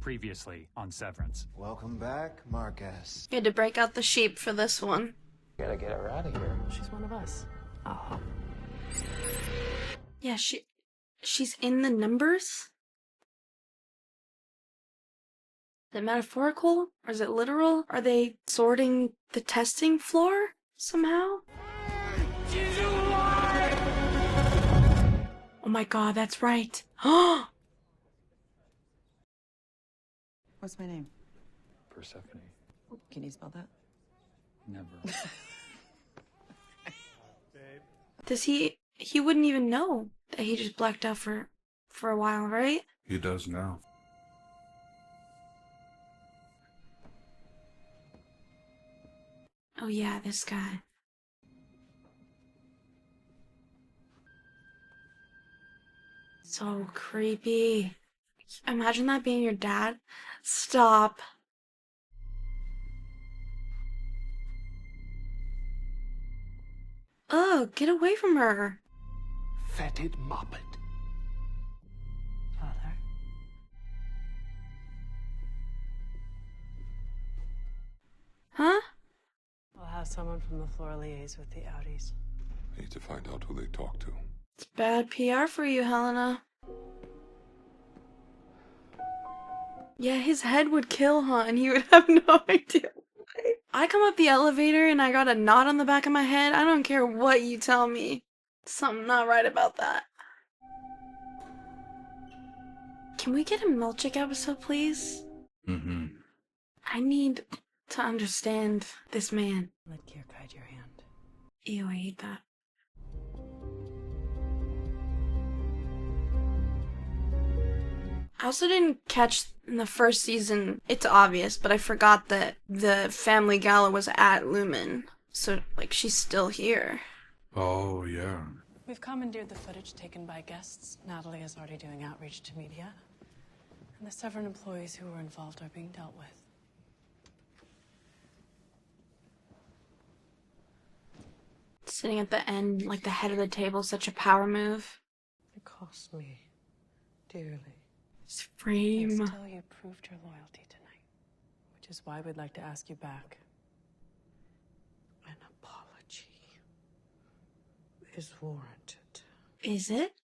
Previously on Severance. Welcome back, Marcus. You had to break out the sheep for this one. Gotta get her out of here. She's one of us. I'll help. Yeah, she's in the numbers? Is it metaphorical? Or is it literal? Are they sorting the testing floor somehow? Oh my god, that's right. What's my name? Persephone. Can you spell that? Never. Does he wouldn't even know that he just blacked out for a while, right? He does now. Oh yeah, this guy. So creepy. Imagine that being your dad. Stop. Oh, get away from her. Fetid moppet. Father? Huh? I'll have someone from the floor liaise with the Outties. I need to find out who they talk to. It's bad PR for you, Helena. Yeah, his head would kill, huh? And he would have no idea why. I come up the elevator and I got a knot on the back of my head. I don't care what you tell me. Something not right about that. Can we get a Milchick episode, please? Mm-hmm. I need to understand this man. Let Gear guide your hand. Ew, I hate that. I also didn't catch in the first season, it's obvious, but I forgot that the family gala was at Lumon. So, like, she's still here. Oh, yeah. We've commandeered the footage taken by guests. Natalie is already doing outreach to media. And the Severance employees who were involved are being dealt with. Sitting at the end, like the head of the table, such a power move. It cost me dearly. His frame. And still, you proved your loyalty tonight. Which is why we'd like to ask you back. An apology is warranted. Is it?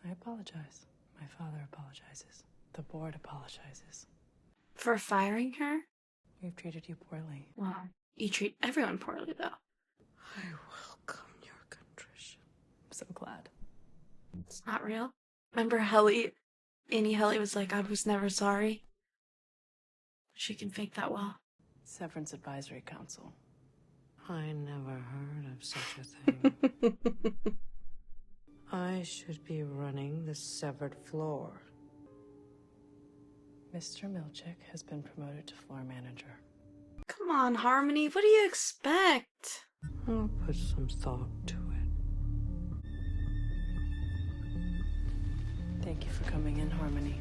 I apologize. My father apologizes. The board apologizes. For firing her? We've treated you poorly. Well, you treat everyone poorly, though. I welcome your contrition. I'm so glad. It's not real. Remember Helly? Outtie Helly was like, I was never sorry. She can fake that well. Severance Advisory Council. I never heard of such a thing. I should be running the severed floor. Mr. Milchick has been promoted to floor manager. Come on, Harmony, what do you expect? I'll put some thought to it. Thank you for coming in, Harmony.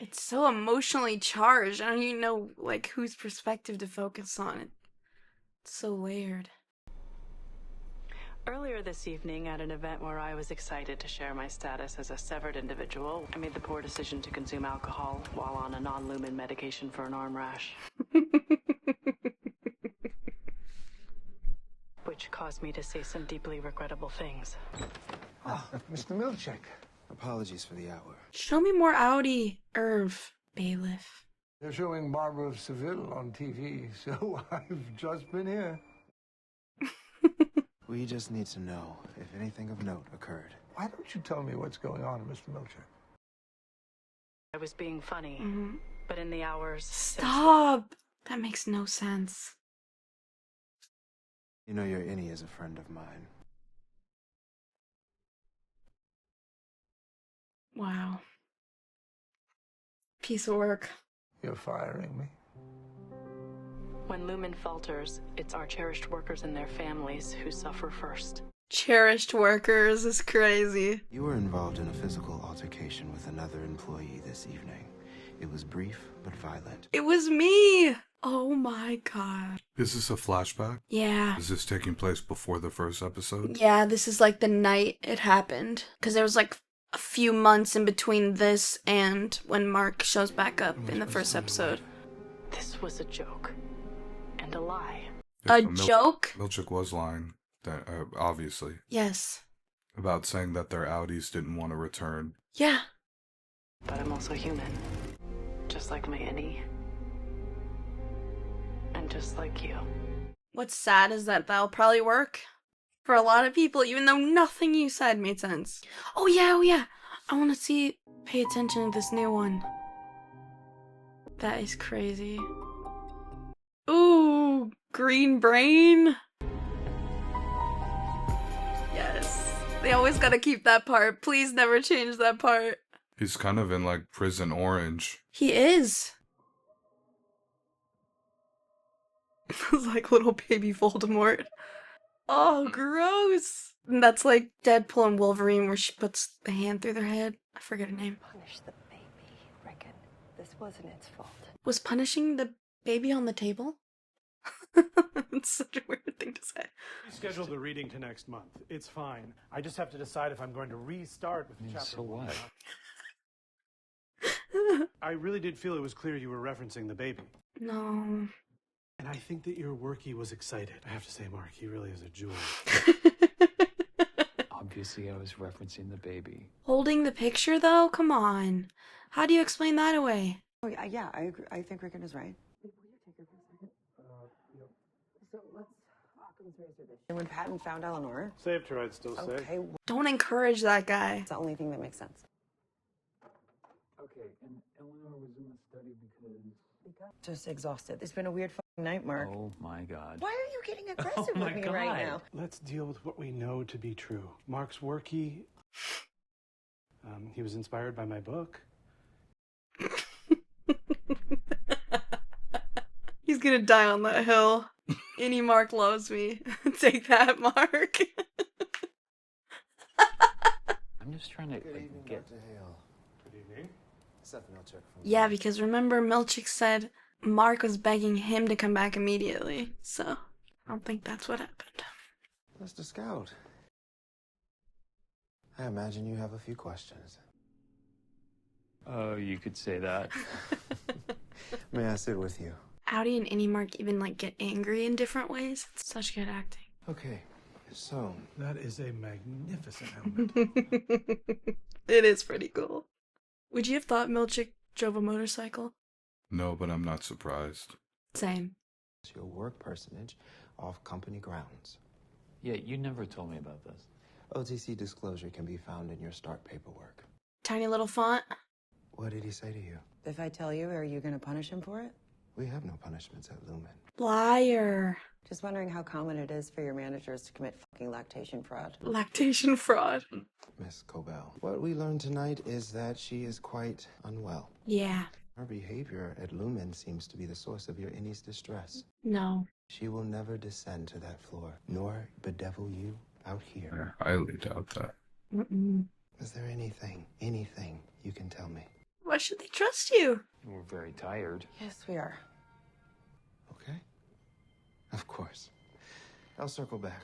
It's so emotionally charged. I don't even know, like, whose perspective to focus on. It's so layered. Earlier this evening, at an event where I was excited to share my status as a severed individual, I made the poor decision to consume alcohol while on a non-Lumon medication for an arm rash. Which caused me to say some deeply regrettable things. Ah, Mr. Milchick. Apologies for the hour. Show me more Audi, Irv, bailiff. They're showing Barbara of Seville on TV, so I've just been here. We just need to know if anything of note occurred. Why don't you tell me what's going on, Mr. Milchick? I was being funny, but in the hours... Stop! That makes no sense. You know your Innie is a friend of mine. Wow. Piece of work. You're firing me? When Lumon falters, it's our cherished workers and their families who suffer first. Cherished workers is crazy. You were involved in a physical altercation with another employee this evening. It was brief, but violent. It was me! Oh my god. Is this a flashback? Yeah. Is this taking place before the first episode? Yeah, this is like the night it happened. Because there was like a few months in between this and when Mark shows back up in the first episode. This was a joke. And a lie. A joke? Milchick was lying, obviously. Yes. About saying that their Audis didn't want to return. Yeah. But I'm also human. Just like my Innie. And just like you. What's sad is that that'll probably work for a lot of people, even though nothing you said made sense. Oh yeah. I want to pay attention to this new one. That is crazy. Ooh, green brain. Yes. They always gotta keep that part. Please never change that part. He's kind of in like prison orange. He is. It's like little baby Voldemort. Oh, gross. And that's like Deadpool and Wolverine where she puts the hand through their head. I forget her name. Punish the baby, Reckon. This wasn't its fault. Was punishing the baby on the table? It's such a weird thing to say. Schedule the reading to next month. It's fine. I just have to decide if I'm going to restart with chapter. So what? I really did feel it was clear you were referencing the baby. No. And I think that your workie was excited. I have to say, Mark, he really is a jewel. Obviously, I was referencing the baby. Holding the picture, though? Come on. How do you explain that away? Oh, yeah, I agree. I think Rickon is right. And when Patton found Eleanor... Saved her, I'd still say. Okay, Don't encourage that guy. it's the only thing that makes sense. Okay, and Eleanor was in the study because... Just exhausted. It's been a weird fucking night, Mark. Oh my god. Why are you getting aggressive Oh my with me God. right now? Let's deal with what we know to be true. Mark's workie... he was inspired by my book. He's gonna die on that hill. Any Mark loves me. Take that, Mark. I'm just trying to get... Hale. Good evening. Seth Milchick from... Yeah, because remember Milchick said Mark was begging him to come back immediately. So, I don't think that's what happened. Mr. Scout. I imagine you have a few questions. Oh, you could say that. May I sit with you? Outtie and Innie Mark even like get angry in different ways. It's such good acting. Okay, so... That is a magnificent helmet. It is pretty cool. Would you have thought Milchick drove a motorcycle? No, but I'm not surprised. Same. It's your work personage off company grounds. Yeah, you never told me about this. OTC disclosure can be found in your start paperwork. Tiny little font. What did he say to you? If I tell you, are you going to punish him for it? We have no punishments at Lumon. Liar. Just wondering how common it is for your managers to commit fucking lactation fraud. Lactation fraud. Miss Cobell. What we learned tonight is that she is quite unwell. Yeah. Her behavior at Lumon seems to be the source of your Innie's distress. No. She will never descend to that floor, nor bedevil you out here. I highly doubt that. Mm-mm. Is there anything you can tell me? Why should they trust you? We're very tired. Yes, we are. Okay. Of course. I'll circle back.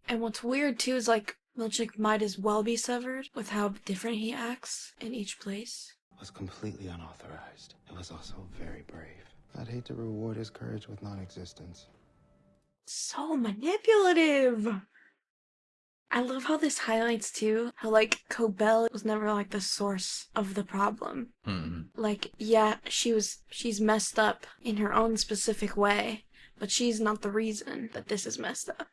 And what's weird too is like Milchick might as well be severed with how different he acts in each place. It was completely unauthorized. It was also very brave. I'd hate to reward his courage with non-existence. So manipulative. I love how this highlights too how like Cobell was never like the source of the problem. Like, yeah, she's messed up in her own specific way, but she's not the reason that this is messed up.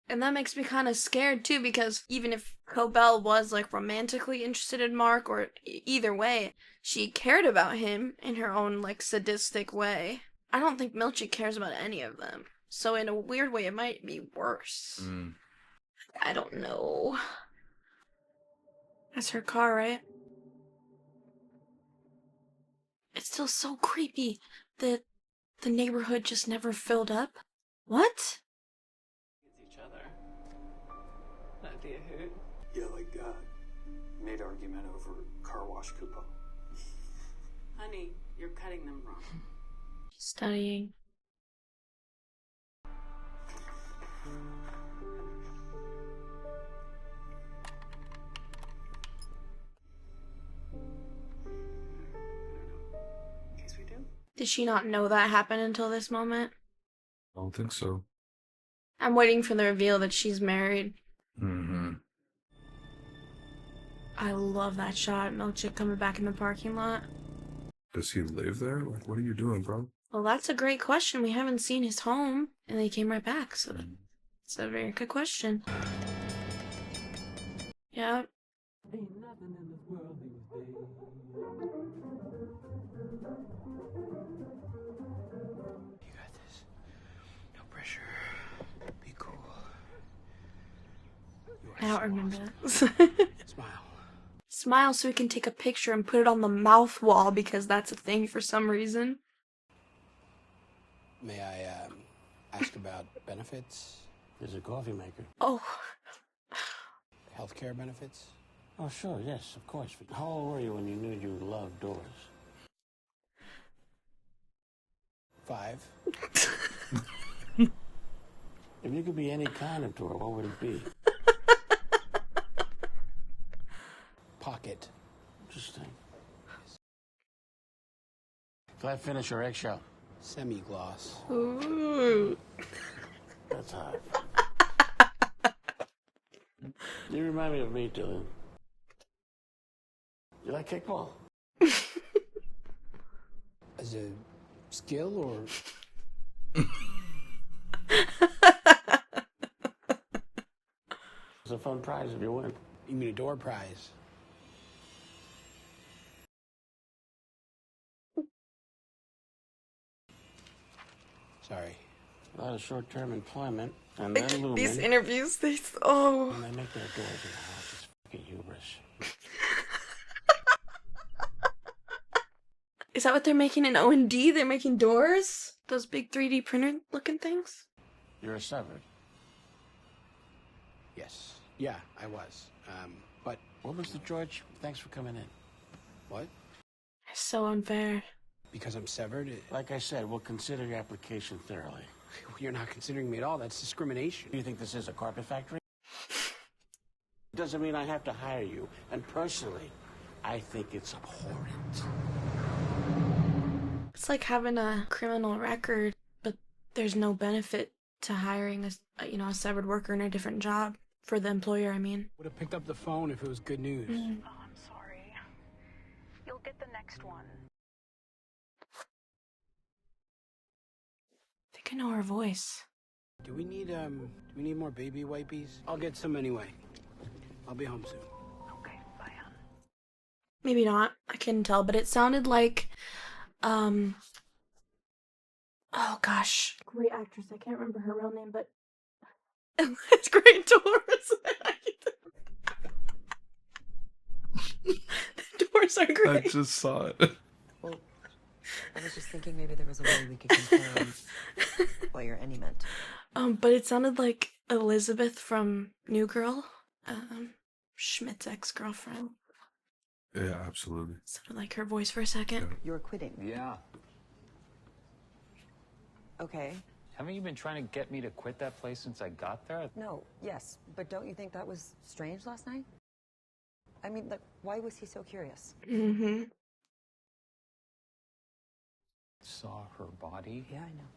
And that makes me kind of scared too, because even if Cobell was like romantically interested in Mark, or either way, she cared about him in her own like sadistic way. I don't think Milchick cares about any of them. So in a weird way, it might be worse. I don't know. That's her car, right? It's still so creepy that the neighborhood just never filled up. What? Each other. That'd be a hoot. Yeah, like made argument over car wash coupon. Honey, you're cutting them wrong. Studying. Did she not know that happened until this moment? I don't think so. I'm waiting for the reveal that she's married. Mm-hmm. I love that shot. Milchick coming back in the parking lot. Does he live there? Like, what are you doing, bro? Well, that's a great question. We haven't seen his home, and they came right back, so it's a very good question. Yeah. You got this. No pressure. Be cool. I don't remember that. Smile. Smile so we can take a picture and put it on the mouth wall because that's a thing for some reason. May I ask about benefits? There's a coffee maker. Oh. Healthcare benefits? Oh, sure, yes, of course. How old were you when you knew you loved doors? 5. If you could be any kind of door, what would it be? Pocket. Interesting. Flat finish or eggshell? Semi-gloss. Ooh. That's hot. You remind me of me, Dylan. You like kickball? As a skill or? It's a fun prize if you win. You mean a door prize? Sorry. A lot of short-term employment, and then Lumon. These interviews, oh. When they make their doors in the house, it's fucking hubris. Is that what they're making in O&D? They're making doors? Those big 3D printer looking things? You're a Severed. Yes. Yeah, I was. But What was the George? Thanks for coming in. what? It's so unfair. Because I'm severed? Like I said, we'll consider your application thoroughly. You're not considering me at all. That's discrimination. Do you think this is a carpet factory? Doesn't mean I have to hire you. And personally, I think it's abhorrent. It's like having a criminal record, but there's no benefit to hiring a severed worker in a different job. For the employer, I mean. Would have picked up the phone if it was good news. Oh, I'm sorry. You'll get the next one. I think I know her voice. Do we need more baby wipies? I'll get some anyway. I'll be home soon. Okay, bye, hon. Maybe not. I couldn't tell, but it sounded like, oh gosh. Great actress. I can't remember her real name, but it's great doors. The doors are great. I just saw it. Well, I was just thinking maybe there was a way we could confirm what your any meant. But it sounded like Elizabeth from New Girl, Schmidt's ex-girlfriend. Yeah, absolutely. Sounded like her voice for a second. Yeah. You're quitting. Yeah. Okay. Haven't you been trying to get me to quit that place since I got there? No, yes, but don't you think that was strange last night? I mean, like, why was he so curious? Mm-hmm. Saw her body. Yeah, I know.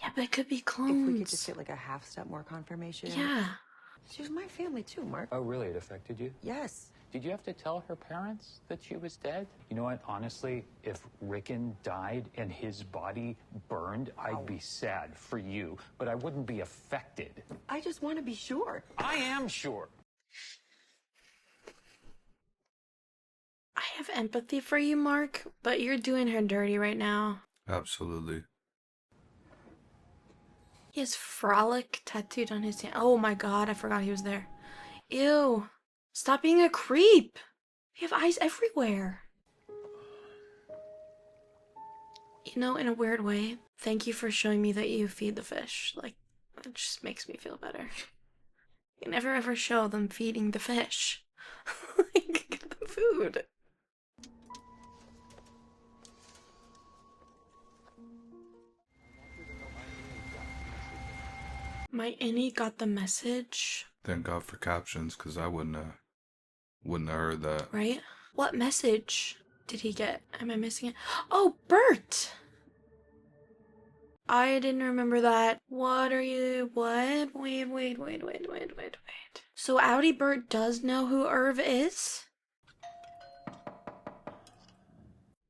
Yeah, but it could be If clones. we could just get like a half step more confirmation. Yeah. She's my family too, Mark. Oh, really? It affected you? Yes. Did you have to tell her parents that she was dead? You know what? Honestly, if Rickon died and his body burned, I'd be sad for you, but I wouldn't be affected. I just want to be sure. I am sure. I have empathy for you, Mark, but you're doing her dirty right now. Absolutely. He has Frolic tattooed on his hand. Oh my god, I forgot he was there. Ew. Stop being a creep. You have eyes everywhere. You know, in a weird way, thank you for showing me that you feed the fish. Like, it just makes me feel better. You never ever show them feeding the fish. Like, get them food. My innie got the message. Thank God for captions, because I wouldn't have heard that. Right? What message? did he get? Am I missing it? Oh, Bert! I didn't remember that. What are you? What? Wait. So Outtie Bert does know who Irv is?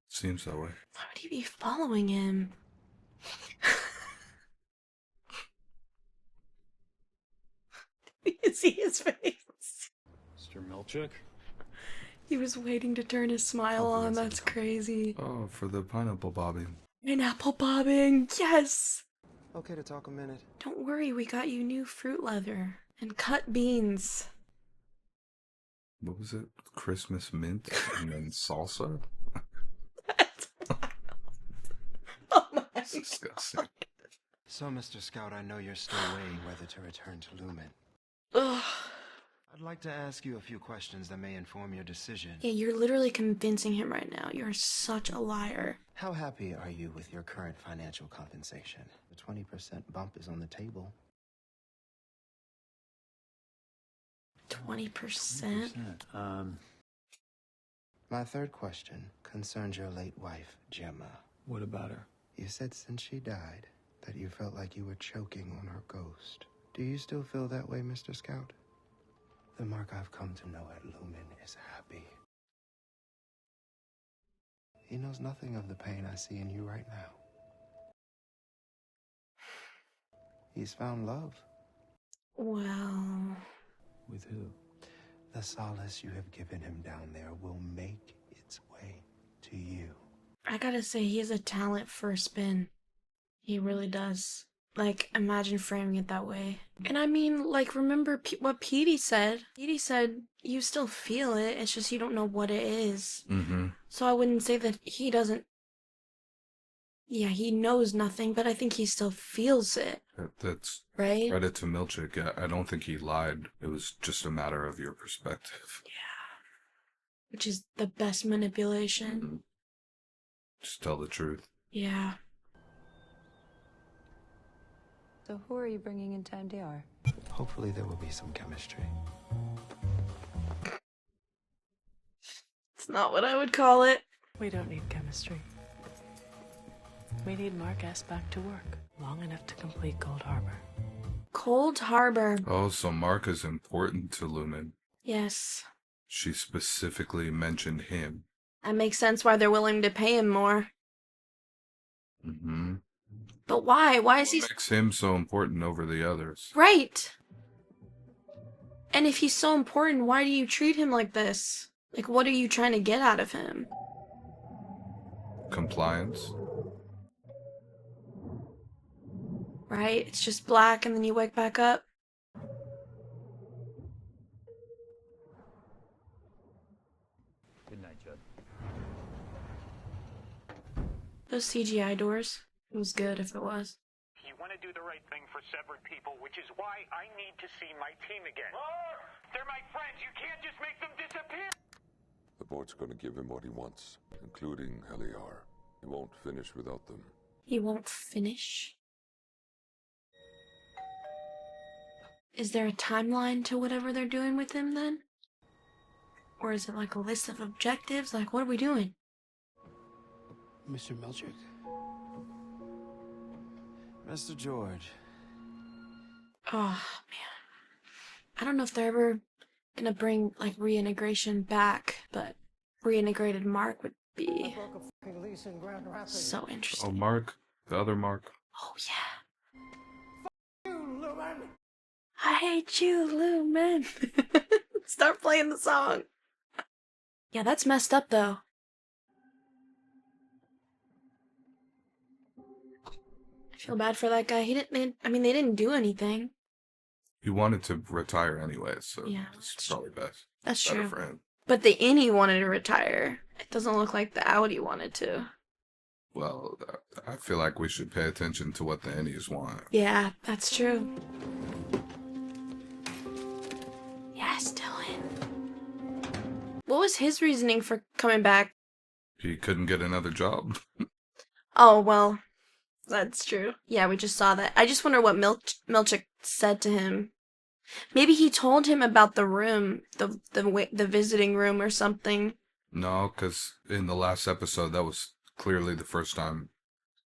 Seems that way. Why would he be following him? You see his face? Mr. Milchick? He was waiting to turn his smile on. That's crazy. Oh, for the pineapple bobbing. Pineapple bobbing, yes! Okay to talk a minute. Don't worry, we got you new fruit leather and cut beans. What was it? Christmas mint and then salsa? Oh my That's disgusting. So, Mr. Scout, I know you're still weighing whether to return to Lumon. Ugh. I'd like to ask you a few questions that may inform your decision. Yeah, you're literally convincing him right now. You're such a liar. How happy are you with your current financial compensation? The 20% bump is on the table. 20%? My third question concerns your late wife, Gemma. What about her? You said since she died that you felt like you were choking on her ghost. Do you still feel that way, Mr. Scout? The Mark I've come to know at Lumon is happy. He knows nothing of the pain I see in you right now. He's found love. Well... With who? The solace you have given him down there will make its way to you. I gotta say, he has a talent for a spin. He really does. Like, imagine framing it that way. And I mean, like, remember what Petey said? Petey said, you still feel it, it's just you don't know what it is. Mm-hmm. So I wouldn't say that he doesn't... Yeah, he knows nothing, but I think he still feels it. That's right? Credit to Milchick. Yeah, I don't think he lied. It was just a matter of your perspective. Yeah. Which is the best manipulation. Mm-hmm. Just tell the truth. Yeah. So who are you bringing into MDR? Hopefully there will be some chemistry. It's not what I would call it. We don't need chemistry. We need Mark S. back to work long enough to complete Cold Harbor. Cold Harbor. Oh, so Mark is important to Lumon. Yes. She specifically mentioned him. That makes sense why they're willing to pay him more. Mm-hmm. But why? Why is he... What makes him so important over the others? Right! And if he's so important, why do you treat him like this? Like, what are you trying to get out of him? Compliance. Right? It's just black and then you wake back up. Good night, Judd. Those CGI doors. It was good if it was. You want to do the right thing for severed people, which is why I need to see my team again. They're my friends. You can't just make them disappear. The board's going to give him what he wants, including Heliar. He won't finish without them. He won't finish? Is there a timeline to whatever they're doing with him then? Or is it like a list of objectives? Like, what are we doing? Mr. Milchick? Mr. George. Oh, man. I don't know if they're ever gonna bring, like, reintegration back, but reintegrated Mark would be so interesting. Oh, Mark. The other Mark. Oh, yeah. I hate you, Lumon. Start playing the song. Yeah, that's messed up, though. I feel bad for that guy. They didn't do anything. He wanted to retire anyway, so Yeah, it's probably best. That's Better true. for him. But the Innie wanted to retire. It doesn't look like the Outtie wanted to. Well, I feel like we should pay attention to what the Innies want. Yeah, that's true. Yes, Dylan. What was his reasoning for coming back? He couldn't get another job. Oh, well, that's true. Yeah, we just saw that. I just wonder what Milchick said to him. Maybe he told him about the room, the visiting room or something. No, because in the last episode, that was clearly the first time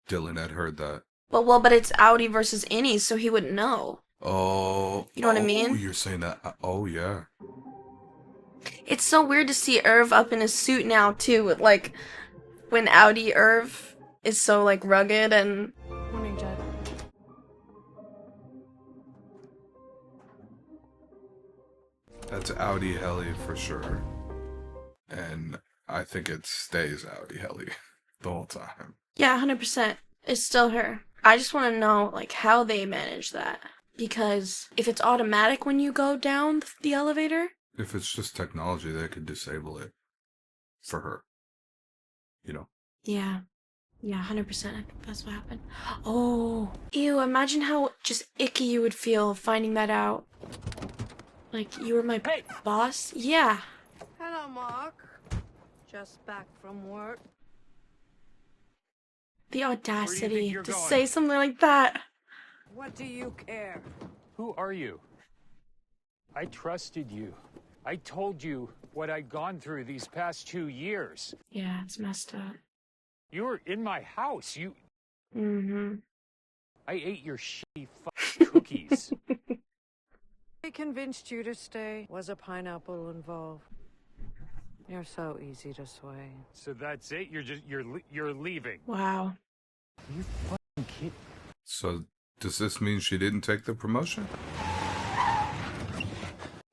Dylan had heard that. But it's Outtie versus Innies, so he wouldn't know. Oh. You know what I mean? You're saying that. Oh, yeah. It's so weird to see Irv up in his suit now, too, with, like, when Outtie Irv is so, like, rugged and... Morning, Jed. That's Outtie Helly for sure. And I think it stays Outtie Helly the whole time. Yeah, 100%. It's still her. I just want to know, like, how they manage that. Because if it's automatic when you go down the elevator... If it's just technology, they could disable it for her. You know? Yeah. Yeah, 100%. I think that's what happened. Oh. Ew, imagine how just icky you would feel finding that out. Like, you were my boss? Yeah. Hello, Mark. Just back from work. The audacity you're to going? say something like that. What do you care? Who are you? I trusted you. I told you what I'd gone through these past 2 years. Yeah, it's messed up. You were in my house. Mm-hmm. I ate your shitty fucking cookies. They convinced you to stay. Was a pineapple involved? You're so easy to sway. So that's it? You're leaving. Wow. You fucking kid. So, does this mean she didn't take the promotion?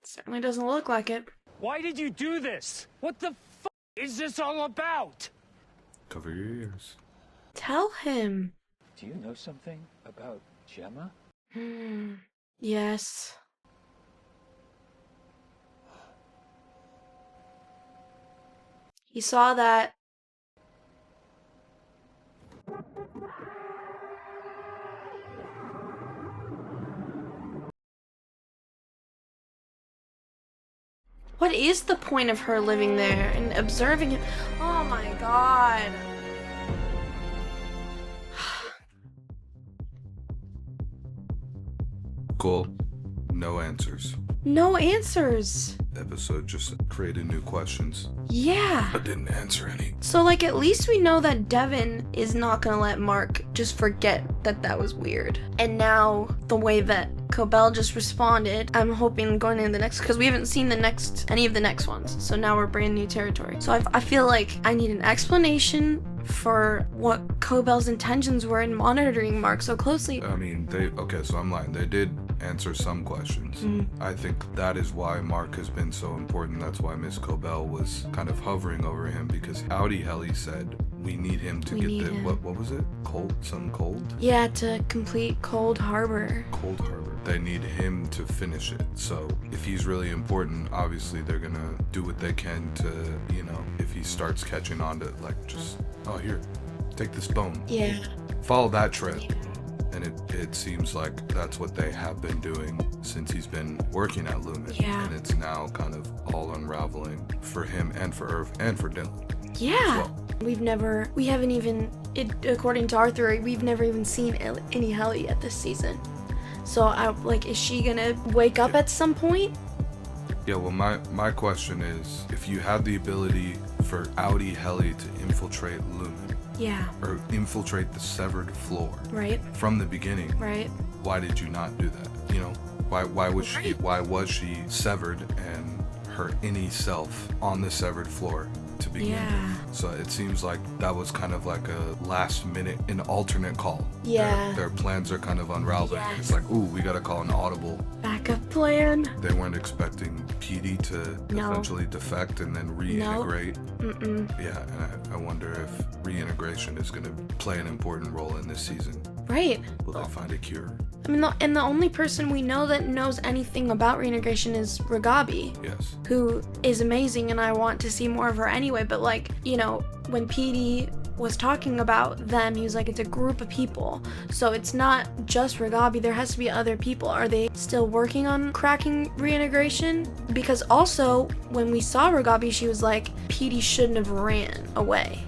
Certainly doesn't look like it. Why did you do this? What the fuck is this all about? Cover your ears. Tell him. Do you know something about Gemma? Yes. He saw that. What is the point of her living there and observing him? Oh my god. Cool. No answers. No answers. Episode just created new questions, Yeah. but didn't answer any. So, like, at least we know that Devin is not gonna let Mark just forget that that was weird. And now, the way that Cobell just responded, I'm hoping going into the next, because we haven't seen any of the next ones. So now we're brand new territory. So I feel like I need an explanation for what Cobell's intentions were in monitoring Mark so closely. I mean, okay, so I'm lying. They did answer some questions. I think that is why Mark has been so important. That's why Miss Cobell was kind of hovering over him, because Outtie Helly said, we need him to get the, what was it? Something cold? Yeah, to complete Cold Harbor. Cold Harbor. They need him to finish it. So if he's really important, obviously they're gonna do what they can to, you know, if he starts catching on to, like, just, oh, here, take this bone. Yeah. Follow that trail. And it seems like that's what they have been doing since he's been working at Lumon. Yeah. And it's now kind of all unraveling for him and for Irv and for Dylan. Yeah. We haven't even, according to our theory, we've never even seen any Helly yet this season. So, is she gonna wake up at some point? Yeah, well, my question is, if you had the ability for Outtie Helly to infiltrate Lumon, Yeah. or infiltrate the severed floor, Right. from the beginning, Right. why did you not do that? You know, why was she severed and her innie self on the severed floor to begin with? So it seems like that was kind of like a last minute, an alternate call. Yeah. Their plans are kind of unraveling. Yes. It's like, ooh, we gotta call an audible. Backup plan. They weren't expecting PD to eventually defect and then reintegrate. Yeah, and I wonder if reintegration is gonna play an important role in this season. Right. Will they find a cure? I mean, and the only person we know that knows anything about reintegration is Ragabi. Yes. Who is amazing, and I want to see more of her anyway. But, like, you know, when PD was talking about them, he was like, it's a group of people. So it's not just Ragabi, there has to be other people. Are they still working on cracking reintegration? Because also, when we saw Ragabi, she was like, PD shouldn't have ran away.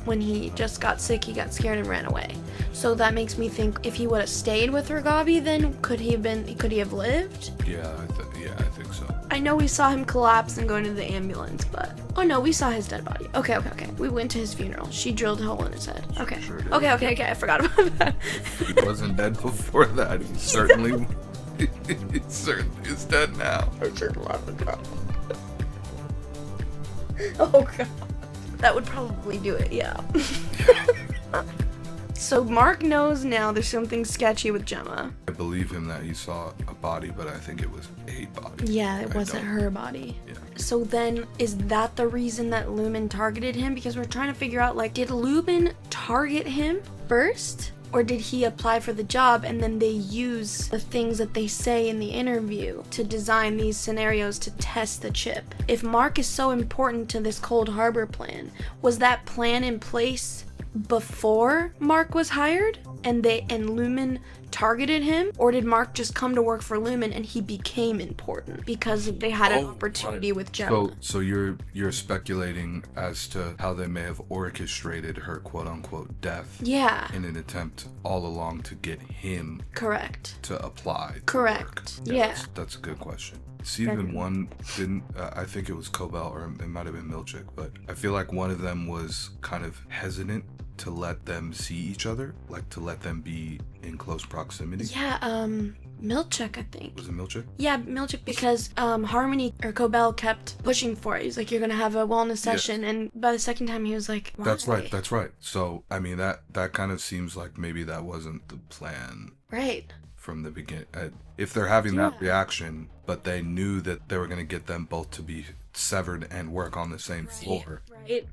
when he just got sick, he got scared and ran away. So that makes me think if he would have stayed with Ragavi, then could he have lived? Yeah, I think so. I know we saw him collapse and go into the ambulance, but oh no, we saw his dead body. Okay. We went to his funeral. She drilled a hole in his head. Okay. Sure did. Okay. I forgot about that. He wasn't dead before that. He certainly is dead now. I should love it. Oh god. That would probably do it, yeah. So Mark knows now there's something sketchy with Gemma. I believe him that he saw a body, but I think it was a body. Yeah, it wasn't her body. Yeah. So then, is that the reason that Lumon targeted him? Because we're trying to figure out, like, did Lumon target him first? Or did he apply for the job and then they use the things that they say in the interview to design these scenarios to test the chip? If Mark is so important to this Cold Harbor plan, was that plan in place before Mark was hired and Lumon targeted him? Or did Mark just come to work for Lumon and he became important because they had an opportunity with Gemma? So you're speculating as to how they may have orchestrated her quote unquote death. Yeah. In an attempt all along to get him Correct. to apply. Correct. Yeah. That's a good question. Season 1 didn't, I think it was Cobell or it might have been Milchick, but I feel like one of them was kind of hesitant to let them see each other, like to let them be in close proximity. Yeah, Milchick, I think. Was it Milchick? Yeah, Milchick, because Harmony or Cobell kept pushing for it. He's like, you're gonna have a wellness session, and by the second time he was like, why? That's right. So I mean that kind of seems like maybe that wasn't the plan. Right. From the beginning. If they're having that reaction, but they knew that they were going to get them both to be severed and work on the same floor,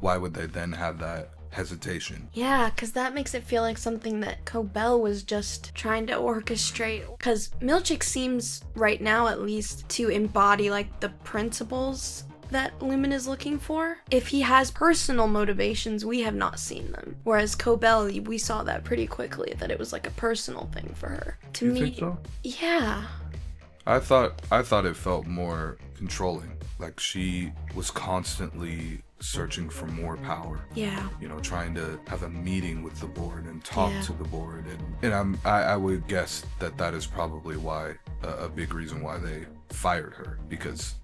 why would they then have that hesitation? Yeah, because that makes it feel like something that Cobell was just trying to orchestrate. Because Milchick seems, right now at least, to embody like the principles that Lumon is looking for. If he has personal motivations, we have not seen them. Whereas Cobell, we saw that pretty quickly, that it was like a personal thing for her. To me, think so? Yeah. I thought it felt more controlling. Like she was constantly searching for more power. Yeah. You know, trying to have a meeting with the board and talk to the board, and I would guess that is probably why a big reason why they fired her, because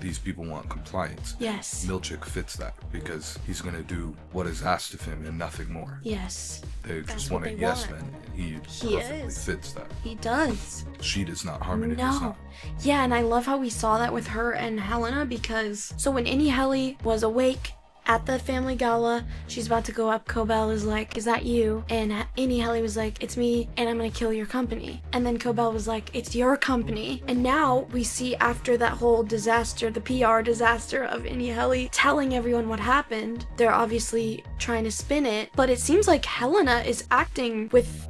these people want compliance. Yes. Milchick fits that because he's gonna do what is asked of him and nothing more. Yes. They just want a yes man, and he perfectly fits that. He does. She does not. Harmony does not. Yeah, and I love how we saw that with her and Helena, because so when Outtie Helly was awake at the family gala, she's about to go up, Cobell is like, is that you? And Outtie Helly was like, it's me, and I'm gonna kill your company. And then Cobell was like, it's your company. And now we see, after that whole disaster, the PR disaster of Outtie Helly telling everyone what happened, they're obviously trying to spin it, but it seems like Helena is acting with,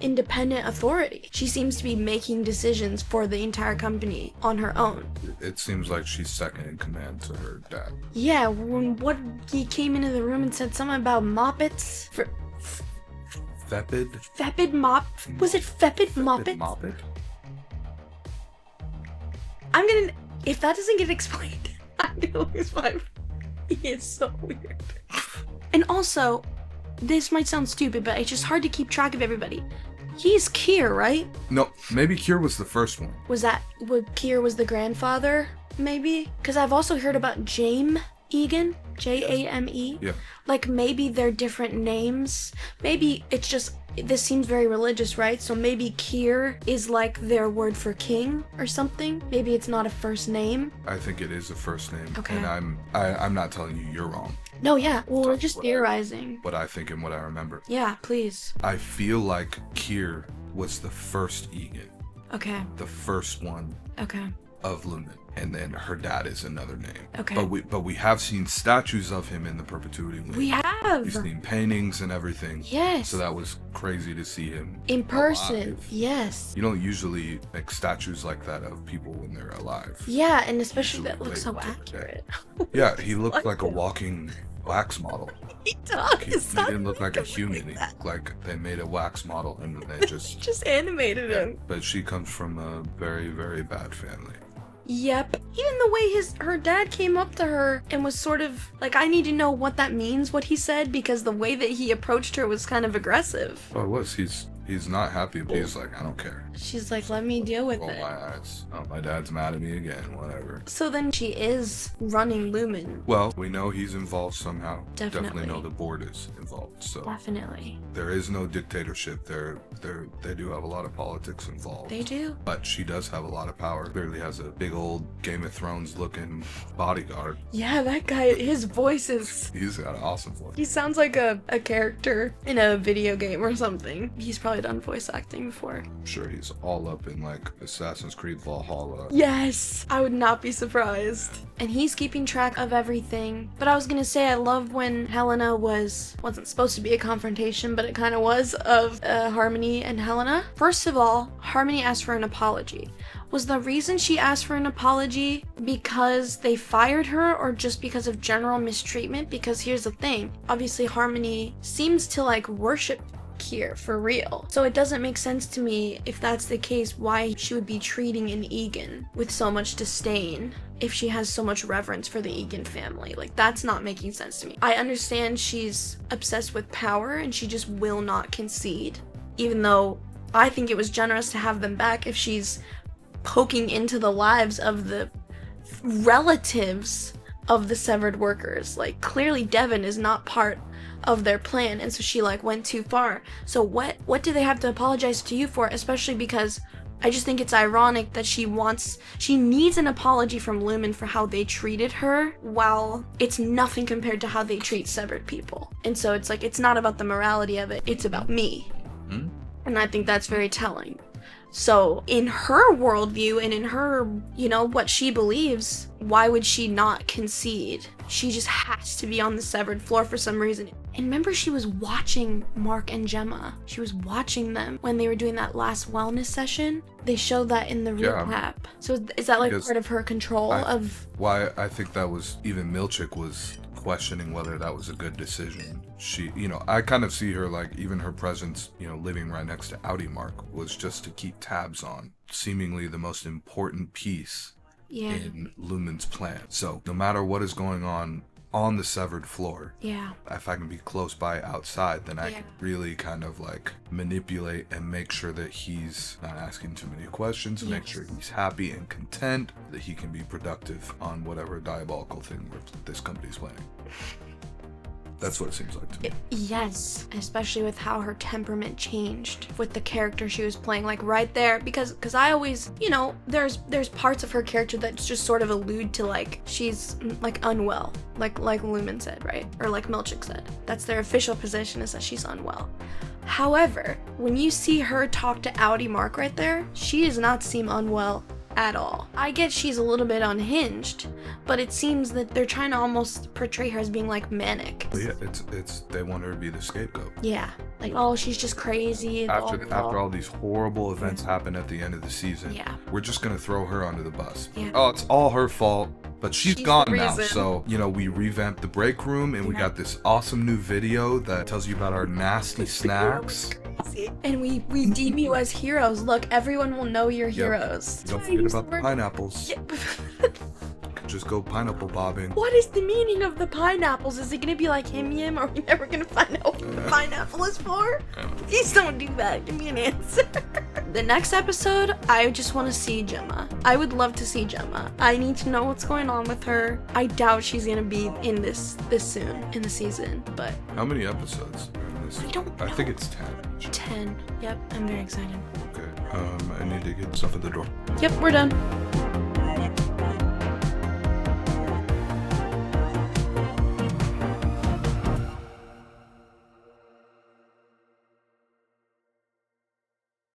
independent authority. She seems to be making decisions for the entire company on her own. It seems like she's second in command to her dad. Yeah, when he came into the room and said something about moppets. Fepid mop. Was it fepid moppet? Moppet? I'm gonna. If that doesn't get explained, I'm gonna lose my. He is so weird. And also, this might sound stupid, but it's just hard to keep track of everybody. He's Kier, right? No, maybe Kier was the first one. Kier was the grandfather? Maybe? Because I've also heard about Jame Egan. Jame. Yeah. Like maybe they're different names. Maybe it's just, this seems very religious, right? So maybe Kier is like their word for king or something. Maybe it's not a first name. I think it is a first name. Okay. And I'm not telling you you're wrong. No, yeah. Well, we're just theorizing. What I think and what I remember. Yeah, please. I feel like Kier was the first Egan. Okay. The first one. Okay. Of Lumon, and then her dad is another name. Okay. But we have seen statues of him in the Perpetuity Wing. We have. We've seen paintings and everything. Yes. So that was crazy to see him in person. Alive. Yes. You don't usually make statues like that of people when they're alive. Yeah, and especially that looks so accurate. Yeah, he looked like a walking wax model. He does. He didn't look like a human. He looked like they made a wax model and they just animated him. But she comes from a very, very bad family. Yep. Even the way her dad came up to her and was sort of like, I need to know what that means, what he said, because the way that he approached her was kind of aggressive. Oh, it was. He's not happy, but he's like, I don't care. She's like, let me deal with Roll it. my eyes. Oh, my dad's mad at me again, whatever. So then she is running Lumon. Well, we know he's involved somehow. Definitely. Know the board is involved, so. Definitely. There is no dictatorship. They do have a lot of politics involved. They do. But she does have a lot of power. Clearly has a big old Game of Thrones looking bodyguard. Yeah, that guy, his voice is... He's got an awesome voice. He sounds like a character in a video game or something. He's probably done voice acting before. I'm sure he's all up in like Assassin's Creed Valhalla. Yes, I would not be surprised. And he's keeping track of everything. But I was gonna say, I love when Helena wasn't supposed to be a confrontation, but it kind of was, of Harmony and Helena. First of all, Harmony asked for an apology. Was the reason she asked for an apology because they fired her, or just because of general mistreatment? Because here's the thing, obviously Harmony seems to like worship Kier for real. So it doesn't make sense to me, if that's the case, why she would be treating an Egan with so much disdain if she has so much reverence for the Egan family. Like, that's not making sense to me. I understand she's obsessed with power and she just will not concede, even though I think it was generous to have them back if she's poking into the lives of the relatives of the severed workers. Like, clearly Devin is not part of their plan, and so she like went too far. So what do they have to apologize to you for? Especially because I just think it's ironic that she needs an apology from Lumon for how they treated her, while it's nothing compared to how they treat severed people. And so it's like, it's not about the morality of it, it's about me. And I think that's very telling. So in her worldview and in her, what she believes, why would she not concede? She just has to be on the severed floor for some reason. And remember, she was watching Mark and Gemma. She was watching them when they were doing that last wellness session. They showed that in the recap. So is that like part of her control of... Why I think that was, even Milchick was questioning whether that was a good decision. She, I kind of see her like, even her presence, living right next to Outtie Mark was just to keep tabs on seemingly the most important piece in Lumon's plan. So no matter what is going on the severed floor, if I can be close by outside, then I can really kind of like manipulate and make sure that he's not asking too many questions, make sure he's happy and content, that he can be productive on whatever diabolical thing this company's planning. That's what it seems like to me. Yes, especially with how her temperament changed with the character she was playing, like right there, because I always, there's parts of her character that just sort of allude to like she's like unwell, like Lumon said, right? Or like Milchick said. That's their official position, is that she's unwell. However, when you see her talk to Outtie Mark right there, she does not seem unwell at all. I get she's a little bit unhinged, but it seems that they're trying to almost portray her as being like manic. Yeah, it's they want her to be the scapegoat. Yeah, like, oh, she's just crazy. After all these horrible events happen at the end of the season, we're just gonna throw her under the bus. Oh, it's all her fault, but she's gone now. So, we revamped the break room, and we got this awesome new video that tells you about our nasty snacks. And we deem you as heroes. Look, everyone will know you're heroes. Don't forget about the pineapples. Just go pineapple bobbing. What is the meaning of the pineapples? Is it gonna be like Him, or are we never gonna find out what the pineapple is for? Please don't do that. Give me an answer. The next episode, I just want to see Gemma. I would love to see Gemma. I need to know what's going on with her. I doubt she's gonna be in this soon in the season, but... How many episodes are in this? I don't know. I think it's 10. 10. Yep, I'm very excited. Okay. I need to get stuff at the door. Yep, we're done.